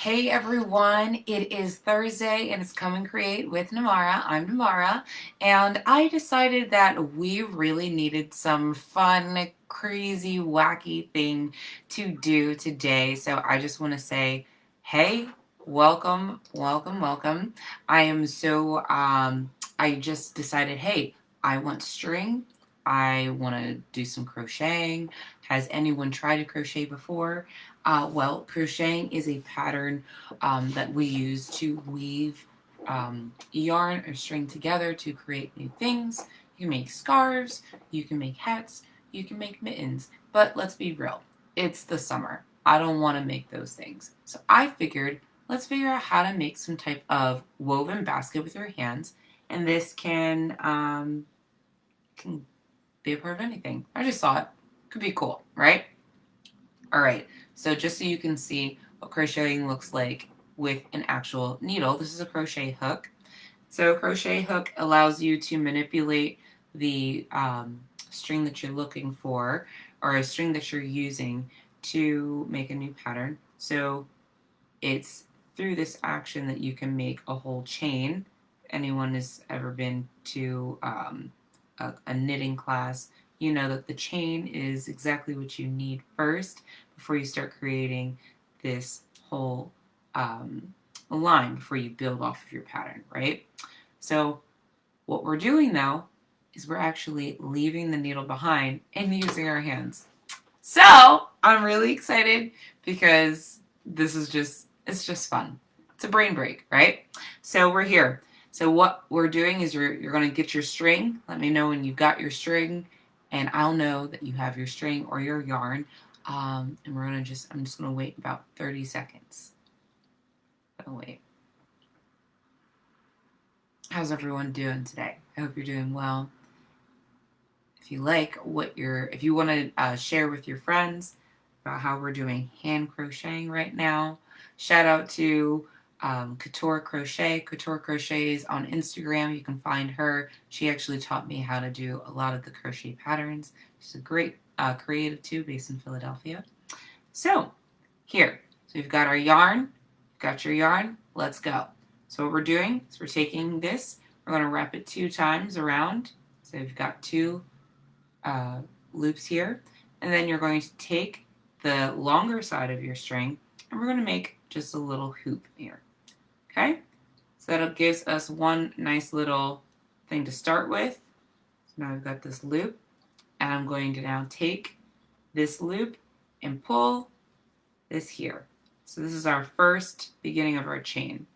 Hey everyone, it is Thursday and it's Come and Create with Namara. I'm Namara, and I decided that we really needed some fun, crazy, wacky thing to do today. So I just want to say, hey, welcome, welcome, welcome. I just decided, hey, I want string. I want to do some crocheting. Has anyone tried to crochet before? Well, crocheting is a pattern that we use to weave yarn or string together to create new things. You can make scarves, you can make hats, you can make mittens. But let's be real, it's the summer. I don't want to make those things. So I figured, let's figure out how to make some type of woven basket with your hands. And this can be a part of anything. I just thought it could be cool, right? All right, so just so you can see what crocheting looks like with an actual needle, this is a crochet hook. So a crochet hook allows you to manipulate the string that you're looking for or a string that you're using to make a new pattern. So it's through this action that you can make a whole chain. If anyone has ever been to a knitting class, you know that the chain is exactly what you need first before you start creating this whole line before you build off of your pattern, right? So what we're doing now is we're actually leaving the needle behind and using our hands. So I'm really excited because it's just fun. It's a brain break, right? So we're here. So what we're doing is you're going to get your string. Let me know when you've got your string, and I'll know that you have your string or your yarn. And I'm just going to wait about 30 seconds. Oh, wait. How's everyone doing today? I hope you're doing well. If you like if you want to share with your friends about how we're doing hand crocheting right now, shout out to Couture Crochet. Couture Crochets on Instagram. You can find her. She actually taught me how to do a lot of the crochet patterns. She's a great creative too, based in Philadelphia. So here, so we've got our yarn. Got your yarn? Let's go. So what we're doing is we're taking this. We're going to wrap it 2 times around. So we've got 2 loops here, and then you're going to take the longer side of your string and we're going to make just a little hoop here. Okay, so that gives us one nice little thing to start with. So now I've got this loop, and I'm going to now take this loop and pull this here. So this is our first beginning of our chain.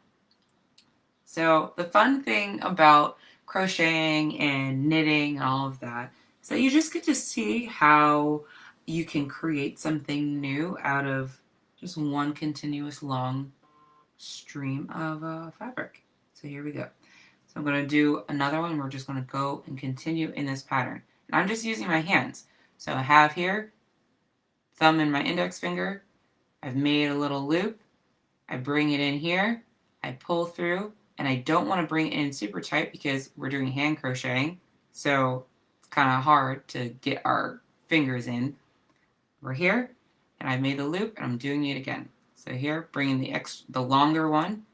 So the fun thing about crocheting and knitting and all of that, so you just get to see how you can create something new out of just one continuous long stream of fabric. So here we go. So I'm going to do another one. We're just going to go and continue in this pattern. And I'm just using my hands. So I have here, thumb and my index finger. I've made a little loop. I bring it in here. I pull through. And I don't want to bring it in super tight because we're doing hand crocheting. So it's kind of hard to get our fingers in. We're here, and I've made the loop, and I'm doing it again. So here, bringing the longer one,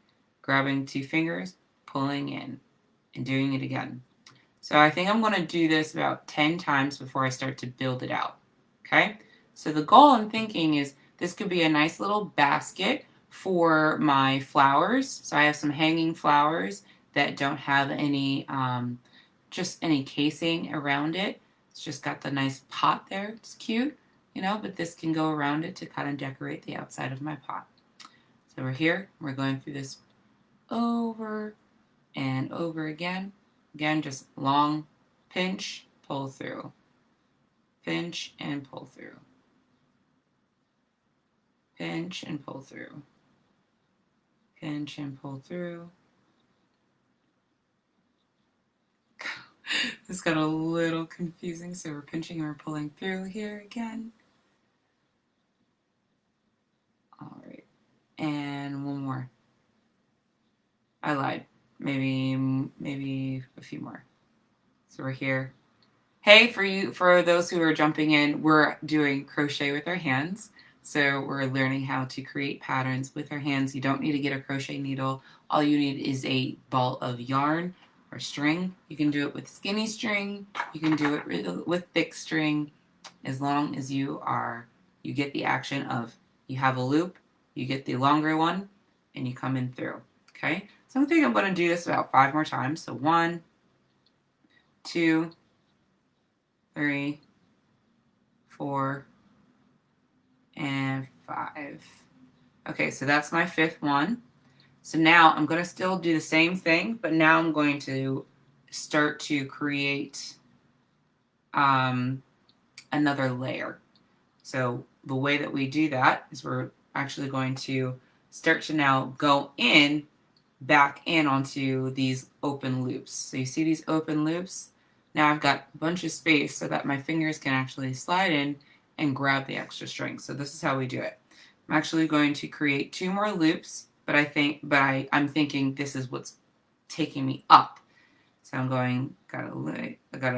grabbing 2 fingers, pulling in, and doing it again. So I think I'm going to do this about 10 times before I start to build it out. Okay? So the goal I'm thinking is this could be a nice little basket for my flowers. So I have some hanging flowers that don't have any, just any casing around it. It's just got the nice pot there. It's cute, you know, but this can go around it to kind of decorate the outside of my pot. So we're here. We're going through this over and over again. Again, just long pinch, pull through. Pinch and pull through. Pinch and pull through. Pinch and pull through. This got a little confusing, so we're pinching and we're pulling through here again. All right, and one more. I lied. Maybe a few more. So we're here. Hey, for those who are jumping in, we're doing crochet with our hands. So we're learning how to create patterns with our hands. You don't need to get a crochet needle. All you need is a ball of yarn or string. You can do it with skinny string. You can do it with thick string, as long as you get the action of you have a loop, you get the longer one, and you come in through. Okay, so I think I'm going to do this about 5 more times. So 1, 2, 3, 4, and 5. Okay, so that's my 5th one. So now I'm going to still do the same thing, but now I'm going to start to create another layer. So the way that we do that is we're actually going to start to now go back in onto these open loops. So you see these open loops? Now I've got a bunch of space so that my fingers can actually slide in and grab the extra string. So this is how we do it. I'm actually going to create 2 more loops, but I'm thinking this is what's taking me up. So I'm going, I got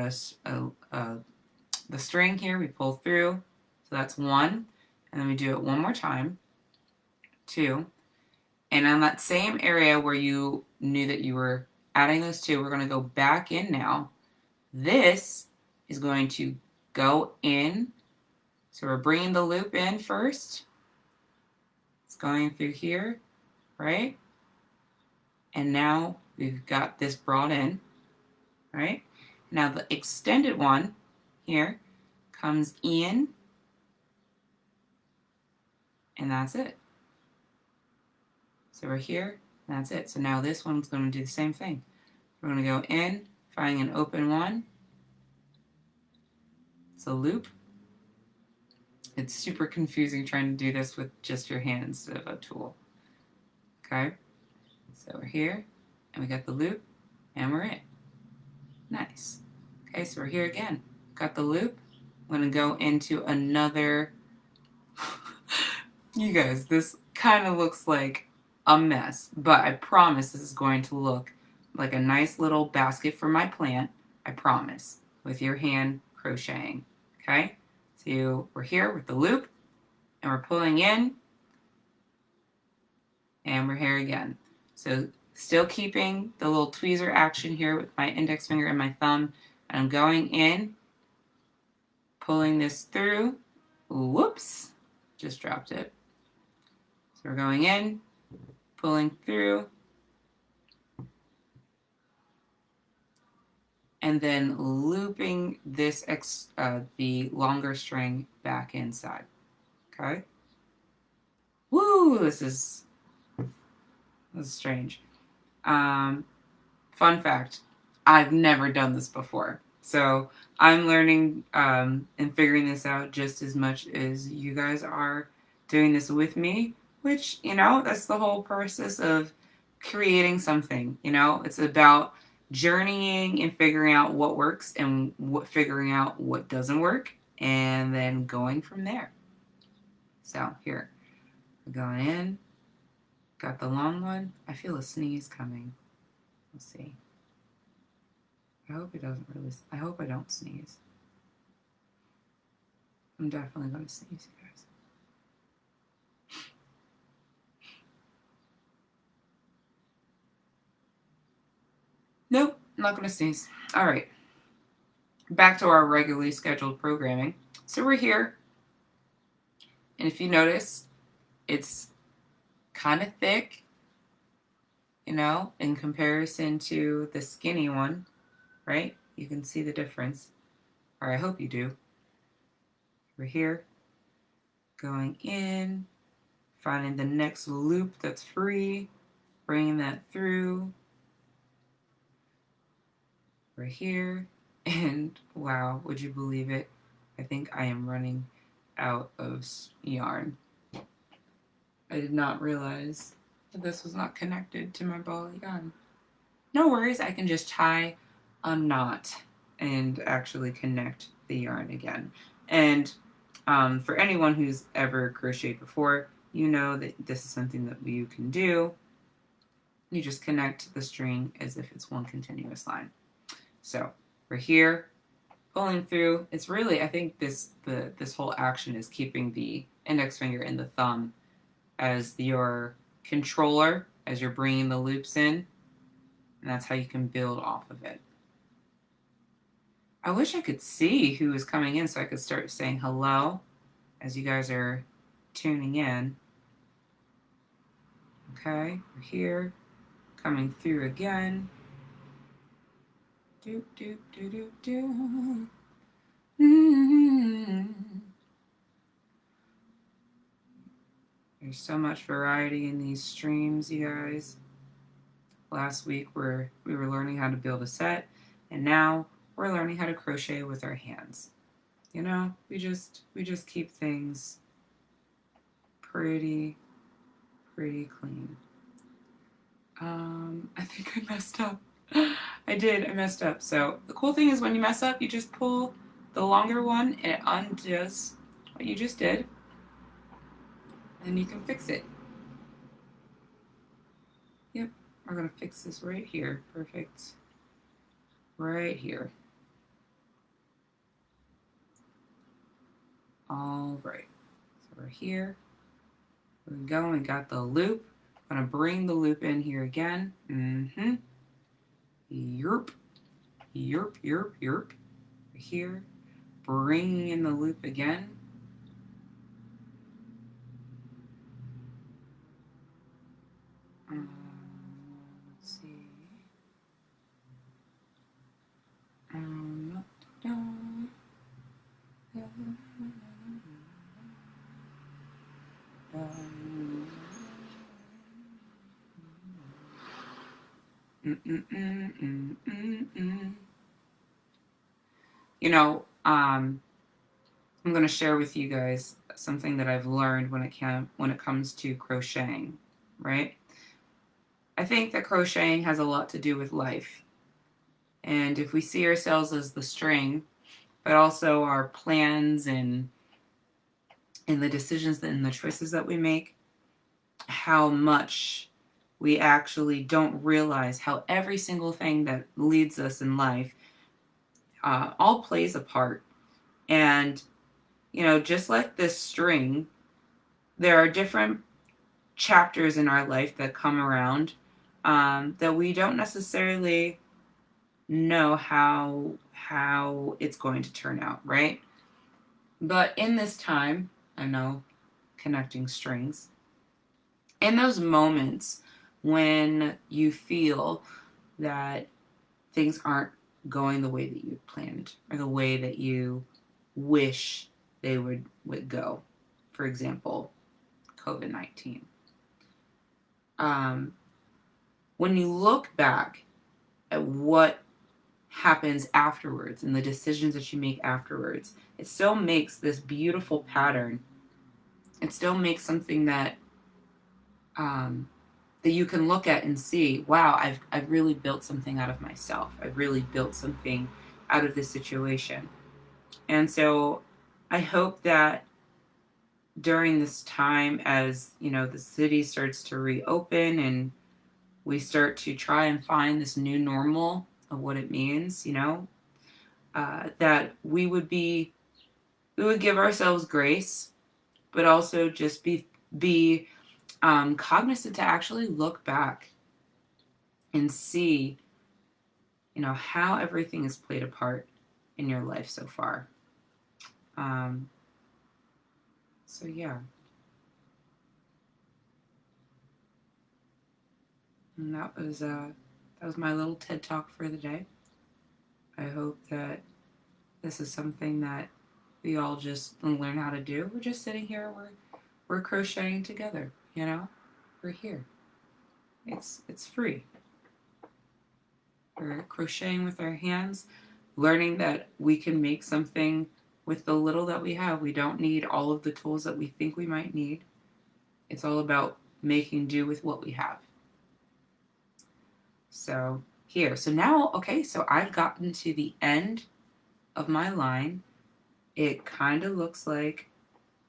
the string here, we pull through. So that's 1, and then we do it one more time, 2. And on that same area where you knew that you were adding those 2, we're going to go back in now. This is going to go in. So we're bringing the loop in first. It's going through here, right? And now we've got this brought in, right? Now the extended one here comes in, and that's it. So we're here, and that's it. So now this one's going to do the same thing. We're going to go in, finding an open one. It's a loop. It's super confusing trying to do this with just your hand instead of a tool. Okay, so we're here, and we got the loop, and we're in. Nice. Okay, so we're here again. Got the loop. I'm going to go into another... You guys, this kind of looks like a mess, but I promise this is going to look like a nice little basket for my plant. I promise, with your hand crocheting. Okay, so we're here with the loop, and we're pulling in, and we're here again. So still keeping the little tweezer action here with my index finger and my thumb, and I'm going in, pulling this through. Whoops, just dropped it. So we're going in, pulling through, and then looping this the longer string back inside. Okay. Woo! This is strange. Fun fact: I've never done this before, so I'm learning and figuring this out just as much as you guys are doing this with me. Which, that's the whole process of creating something. It's about journeying and figuring out what works and figuring out what doesn't work, and then going from there. So here, we're going in, got the long one. I feel a sneeze coming. Let's see. I hope it doesn't really, I hope I don't sneeze. I'm definitely going to sneeze, you guys. Nope, I'm not going to sneeze. All right. Back to our regularly scheduled programming. So we're here. And if you notice, it's kind of thick, in comparison to the skinny one, right? You can see the difference, or I hope you do. We're here, going in, finding the next loop that's free, bringing that through. We're here, and wow, would you believe it? I think I am running out of yarn. I did not realize that this was not connected to my ball of yarn. No worries, I can just tie a knot and actually connect the yarn again. And for anyone who's ever crocheted before, you know that this is something that you can do. You just connect the string as if it's one continuous line. So we're here, pulling through. It's really, I think this whole action is keeping the index finger and the thumb as your controller as you're bringing the loops in, and that's how you can build off of it. I wish I could see who is coming in so I could start saying hello as you guys are tuning in. Okay, we're here, coming through again. Do, do, do, do, do. Mm-hmm. There's so much variety in these streams, you guys. Last week we were learning how to build a set, and now we're learning how to crochet with our hands. You know, we just keep things pretty clean. I think I messed up. I messed up. So the cool thing is when you mess up, you just pull the longer one and it undoes what you just did, and you can fix it. Yep, we're gonna fix this right here. Perfect. Right here. All right, so we're here. There we go, we got the loop. I'm gonna bring the loop in here again. Yerp, yerp, yerp, yerp. Here, bringing in the loop again. Let's see. You know, I'm going to share with you guys something that I've learned when it comes to crocheting, right? I think that crocheting has a lot to do with life. And if we see ourselves as the string, but also our plans and the decisions and the choices that we make, how much we actually don't realize how every single thing that leads us in life all plays a part. And, you know, just like this string, there are different chapters in our life that come around that we don't necessarily know how it's going to turn out, right? But in this time, I know, connecting strings, in those moments when you feel that things aren't going the way that you planned or the way that you wish they would go, for example, COVID-19. When you look back at what happens afterwards and the decisions that you make afterwards, it still makes this beautiful pattern. It still makes something that that you can look at and see, wow, I've really built something out of myself. I've really built something out of this situation. And so I hope that during this time, as you know, the city starts to reopen and we start to try and find this new normal of what it means, you know, that we would give ourselves grace, but also just be cognizant to actually look back and see, you know, how everything has played a part in your life so far. So yeah. And that was my little TED Talk for the day. I hope that this is something that we all just learn how to do. We're just sitting here, we're crocheting together, you know? We're here. It's free. We're crocheting with our hands, learning that we can make something with the little that we have. We don't need all of the tools that we think we might need. It's all about making do with what we have. So here, so now, okay, so I've gotten to the end of my line. It kind of looks like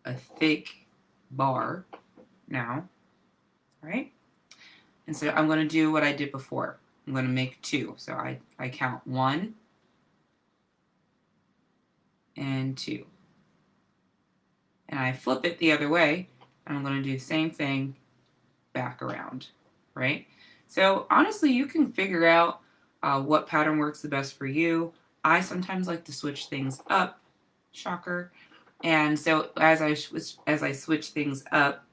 a thick bar now, right? And so I'm going to do what I did before. I'm going to make two. So I count 1 and 2. and I flip it the other way, and I'm going to do the same thing back around, right? So honestly, you can figure out what pattern works the best for you. I sometimes like to switch things up, shocker. And so as I switch things up,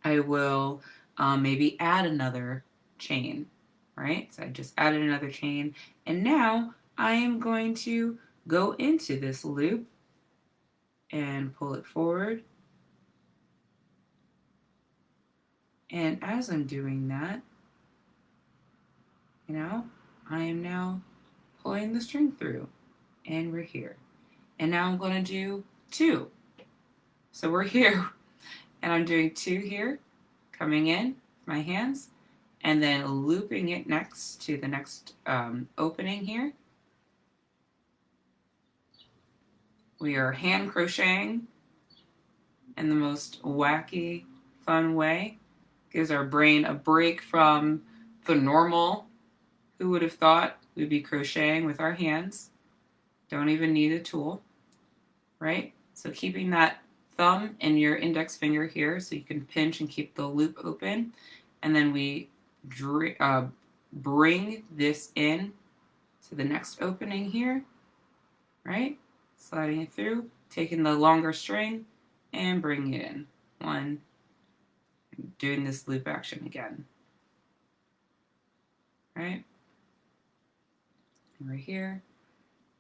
I will maybe add another chain, right? So I just added another chain, and now I am going to go into this loop and pull it forward. And as I'm doing that, I am now pulling the string through, and we're here. And now I'm going to do 2. So we're here, and I'm doing 2 here, coming in with my hands, and then looping it next to the next opening here. We are hand crocheting in the most wacky, fun way. Gives our brain a break from the normal. Who would have thought we'd be crocheting with our hands? Don't even need a tool, right? So keeping that thumb and your index finger here so you can pinch and keep the loop open. And then we bring this in to the next opening here, right? Sliding it through, taking the longer string and bringing it in. 1, doing this loop action again, right? And we're here,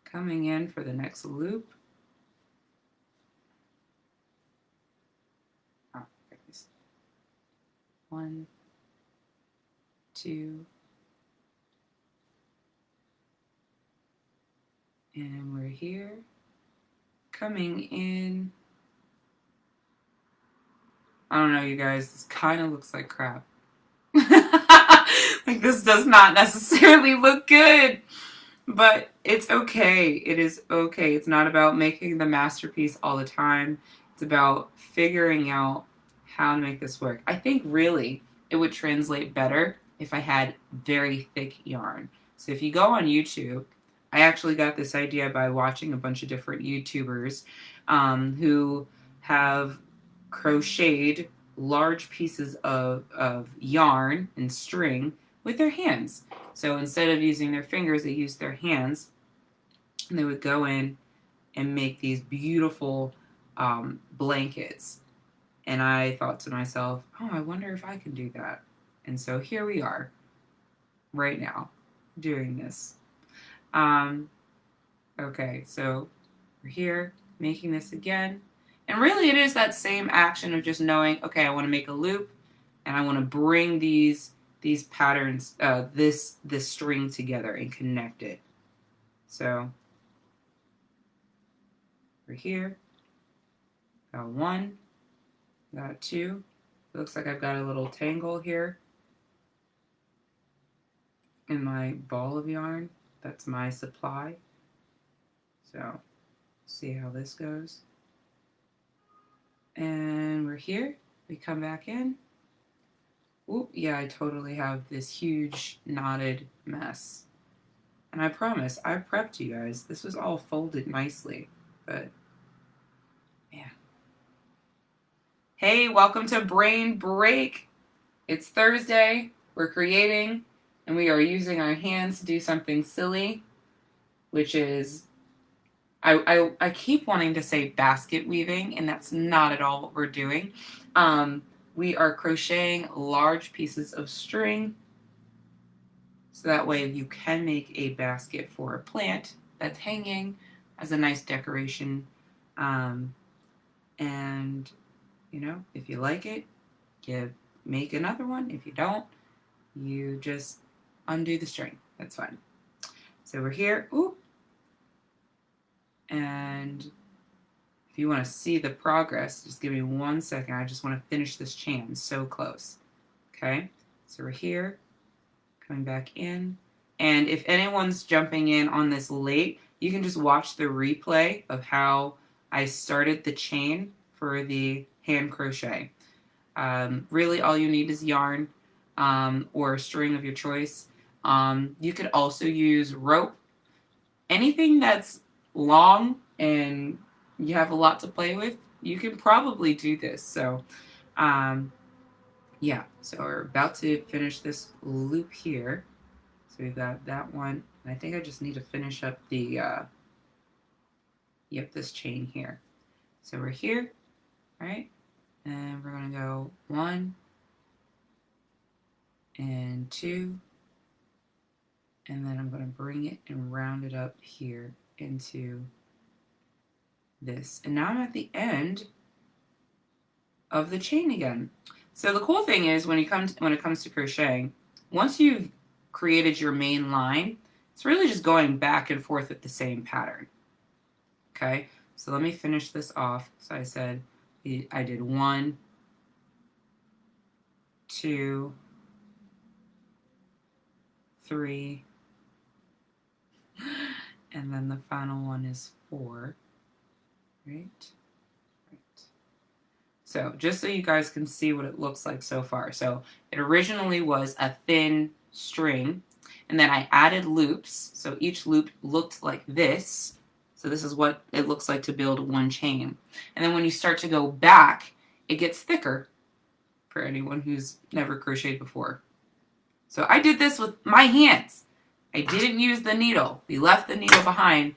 coming in for the next loop. Oh, there it is. 1, 2, and we're here, coming in. I don't know, you guys, this kind of looks like crap. Like, this does not necessarily look good, but it's okay. It is okay. It's not about making the masterpiece all the time. It's about figuring out how to make this work. I think really it would translate better if I had very thick yarn. So if you go on YouTube, I actually got this idea by watching a bunch of different YouTubers who have crocheted large pieces of yarn and string with their hands. So instead of using their fingers, they used their hands, and they would go in and make these beautiful blankets. And I thought to myself, oh, I wonder if I can do that. And so here we are right now doing this. Okay, so we're here making this again. And really it is that same action of just knowing, okay, I want to make a loop and I want to bring these patterns, this string together and connect it. So we're here, got 1, got 2. It looks like I've got a little tangle here in my ball of yarn. That's my supply. So see how this goes. And we're here, we come back in. Oop, yeah, I totally have this huge knotted mess. And I promise, I prepped you guys. This was all folded nicely, but man. Hey, welcome to Brain Break. It's Thursday, we're creating, and we are using our hands to do something silly, which is, I keep wanting to say basket weaving, and that's not at all what we're doing. We are crocheting large pieces of string, so that way you can make a basket for a plant that's hanging as a nice decoration. And, if you like it, you make another one. If you don't, you just undo the string. That's fine. So we're here. Ooh. And if you want to see the progress, just give me 1 second. I just want to finish this chain. I'm so close. Okay, so we're here, coming back in. And if anyone's jumping in on this late, you can just watch the replay of how I started the chain for the hand crochet. Really, all you need is yarn or a string of your choice. You could also use rope. Anything that's long and you have a lot to play with, you can probably do this. So yeah, so we're about to finish this loop here. So we've got that one. And I think I just need to finish up the this chain here. So we're here, right? And we're going to go 1 and 2, and then I'm going to bring it and round it up here into this. And now I'm at the end of the chain again. So the cool thing is when it comes to crocheting, once you've created your main line, it's really just going back and forth with the same pattern. Okay, so let me finish this off. So I said I did 1, 2, 3, and then the final one is 4, right? So just so you guys can see what it looks like so far. So it originally was a thin string, and then I added loops. So each loop looked like this. So this is what it looks like to build one chain. And then when you start to go back, it gets thicker for anyone who's never crocheted before. So I did this with my hands. I didn't use the needle. We left the needle behind.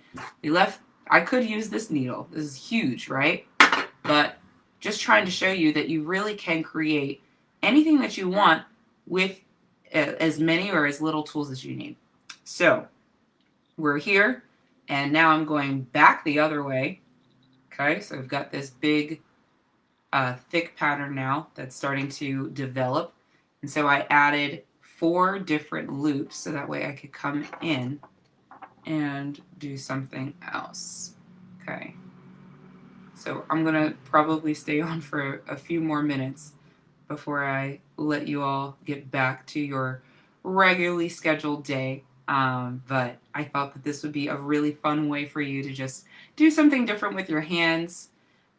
I could use this needle. This is huge, right? But just trying to show you that you really can create anything that you want with as many or as little tools as you need. So we're here, and now I'm going back the other way. Okay, so I've got this big, thick pattern now that's starting to develop. And so I added 4 different loops so that way I could come in and do something else. Okay. So I'm going to probably stay on for a few more minutes before I let you all get back to your regularly scheduled day. But I thought that this would be a really fun way for you to just do something different with your hands,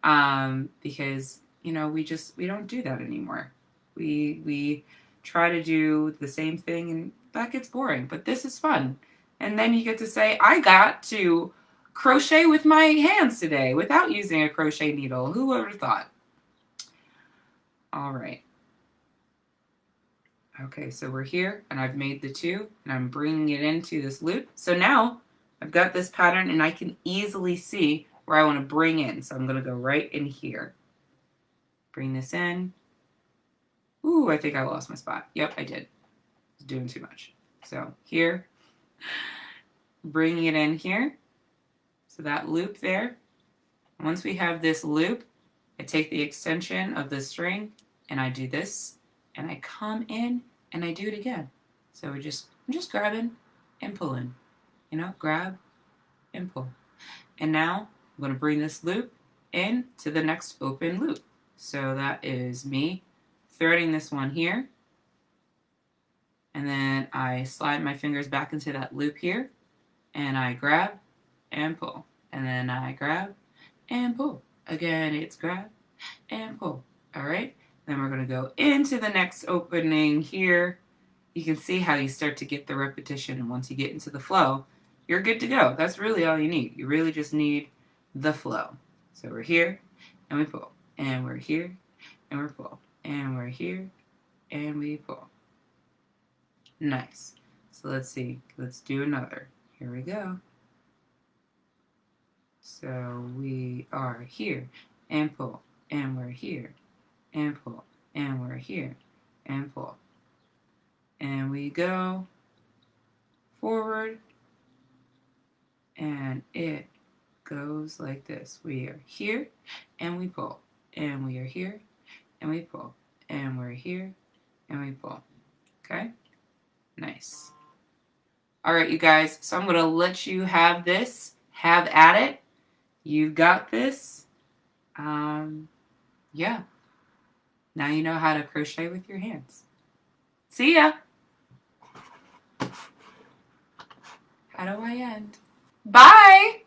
because, you know, we don't do that anymore. We try to do the same thing, and that gets boring. But this is fun. And then you get to say, I got to crochet with my hands today without using a crochet needle. Who would have thought? All right. Okay, so we're here, and I've made the 2, and I'm bringing it into this loop. So now I've got this pattern, and I can easily see where I want to bring in. So I'm going to go right in here. Bring this in. Ooh, I think I lost my spot. Yep, I did. I was doing too much. So here, bringing it in here. So that loop there. Once we have this loop, I take the extension of the string and I do this, and I come in and I do it again. So I'm just grabbing and pulling, you know, grab and pull. And now I'm going to bring this loop in to the next open loop. So that is me threading this one here, and then I slide my fingers back into that loop here, and I grab and pull. And then I grab and pull. Again, it's grab and pull. All right. Then we're going to go into the next opening here. You can see how you start to get the repetition. And once you get into the flow, you're good to go. That's really all you need. You really just need the flow. So we're here and we pull. And we're here and we pull. And we're here and we pull. Nice. So let's see. Let's do another. Here we go. So we are here and pull, and we're here and pull, and we're here and pull. And we go forward, and it goes like this. We are here and we pull, and we are here and we pull, and we're here and we pull. Okay? Nice. All right, you guys. So I'm going to let you have this. Have at it. You've got this. Yeah. Now you know how to crochet with your hands. See ya. How do I end? Bye.